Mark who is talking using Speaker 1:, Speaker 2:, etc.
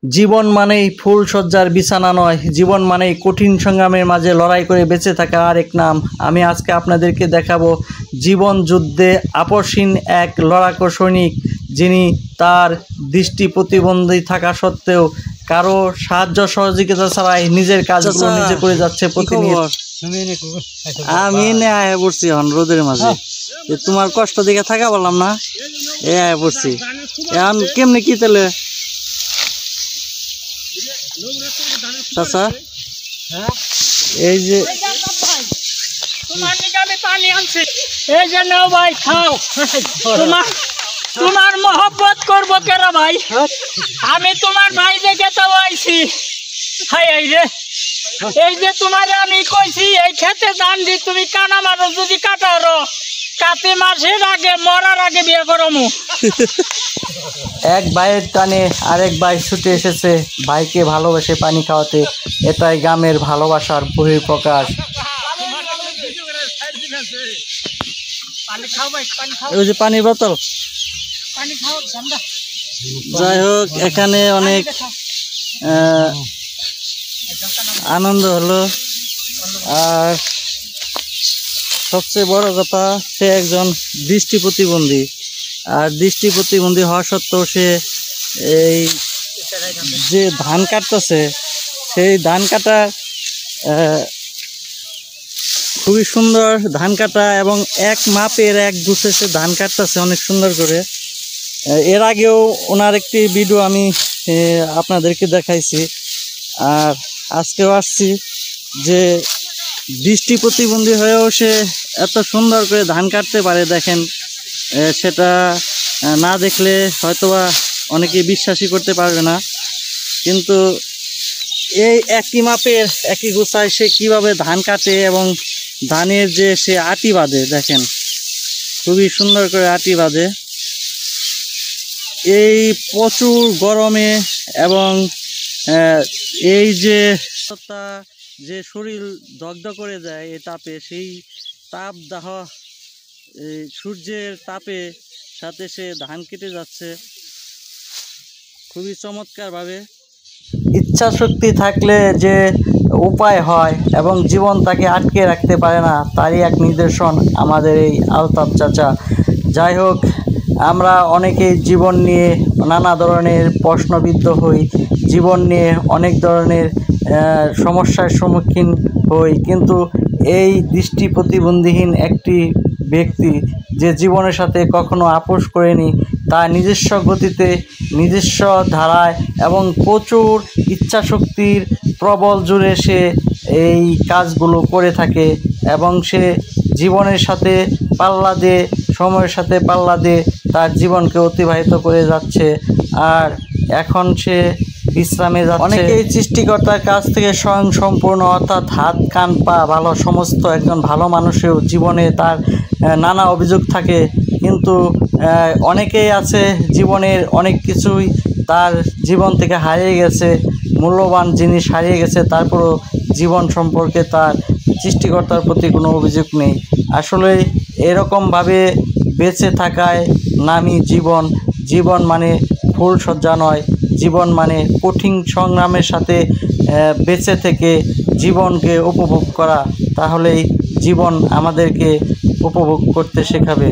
Speaker 1: জীবন মানেই ফুলশয্যার বিছানা নয়, জীবন মানেই কঠিন সংগ্রামের মাঝে লড়াই করে বেঁচে থাকা আরেক নাম। আমি আজকে আপনাদেরকে দেখাবো জীবন যুদ্ধে আপসহীন এক লড়াকু সৈনিক, যিনি তার দৃষ্টি প্রতিবন্ধী থাকা সত্ত্বেও কারো সাহায্য সহযোগিতা ছাড়াই নিজের কাজগুলো নিজে করে যাচ্ছে প্রতিনিয়ত। আমি এনে আয়া পড়ছি এখন রোদের মাঝে, তোমার কষ্ট দেখে থাকা বললাম না, এ আয়া পড়ছি এখন কেমনি কি তেলে চাচা। এই যে
Speaker 2: ভাই খাও, তোমার মহব্বত করবো কেরা ভাই, আমি তোমার ভাই দেখে তো আইছি। হাই আই রে, এই যে তোমার আমি কইছি এই খেতে ধান দি তুমি কানা মারো, যদি কাটারো কাতে মাসের আগে মরার আগে বিয়ে করমু।
Speaker 1: এক ভাইয়ের টানে আরেক ভাই ছুটে এসেছে ভাইকে ভালোবেসে পানি খাওয়াতে। এটাই গ্রামের ভালোবাসার বহিঃপ্রকাশ। ওই যে পানির বোতল। যাই হোক, এখানে অনেক আনন্দ হলো। আর সবচেয়ে বড় কথা, সে একজন দৃষ্টি প্রতিবন্ধী, আর দৃষ্টি প্রতিবন্ধী হওয়া সত্ত্বেও সে এই যে ধান কাটতেছে, সেই ধান কাটা খুবই সুন্দর ধান কাটা, এবং এক মাপের এক গুছে সে ধান কাটতেছে অনেক সুন্দর করে। এর আগেও ওনার একটি ভিডিও আমি আপনাদেরকে দেখাইছি, আর আজকেও আসছি যে দৃষ্টি প্রতিবন্ধী হয়েও সে এত সুন্দর করে ধান কাটতে পারে। দেখেন, সেটা না দেখলে হয়তোবা অনেকে বিশ্বাসই করতে পারবে না, কিন্তু এই একই মাপের একই গোছায় সে কিভাবে ধান কাটে এবং ধানের যে সে আটি বাঁধে, দেখেন খুবই সুন্দর করে আটি বাঁধে। এই প্রচুর গরমে এবং এই যে যে শরীর দগ্ধ করে দেয় এই তাপে, সেই তাপ দাহ সূর্যের তাপে সাথে সে ধান কেটে যাচ্ছে খুবই চমৎকারভাবে। ইচ্ছা শক্তি থাকলে যে উপায় হয় এবং জীবন তাকে আটকে রাখতে পারে না, তারই এক নিদর্শন আমাদের এই আলতাফ চাচা। যাই হোক, আমরা অনেকেই জীবন নিয়ে নানা ধরনের প্রশ্নবিদ্ধ হই, জীবন নিয়ে অনেক ধরনের সমস্যার সম্মুখীন হই, কিন্তু এই দৃষ্টি প্রতিবন্ধীহীন একটি ব্যক্তি যে জীবনের সাথে কখনো আপোষ করেনি, তার নিজস্ব গতিতে নিজস্ব ধারায় এবং প্রচুর ইচ্ছাশক্তির প্রবল জুড়ে সে এই কাজগুলো করে থাকে, এবং সে জীবনের সাথে পাল্লা দিয়ে, সময়ের সাথে পাল্লা দিয়ে তার জীবনকে অতিবাহিত করে যাচ্ছে। আর এখন সে বিশ্রামে যাচ্ছে। অনেকেই সৃষ্টিকর্তার কাছ থেকে স্বয়ং সম্পূর্ণ, অর্থাৎ হাত কান পা ভালো সমস্ত একজন ভালো মানুষেও জীবনে তার নানা অভিযোগ থাকে, কিন্তু অনেকেই আছে জীবনের অনেক কিছুই তার জীবন থেকে হারিয়ে গেছে, মূল্যবান জিনিস হারিয়ে গেছে, তারপরও জীবন সম্পর্কে তার সৃষ্টিকর্তার প্রতি কোনো অভিযোগ নেই। আসলে এরকমভাবে বেঁচে থাকায় নামই জীবন। জীবন মানে ফুলশয্যা নয়, জীবন মানে কঠিন সংগ্রামের সাথে বেঁচে থেকে জীবনকে উপভোগ করা। তাহলেই জীবন আমাদেরকে উপভোগ করতে শেখাবে।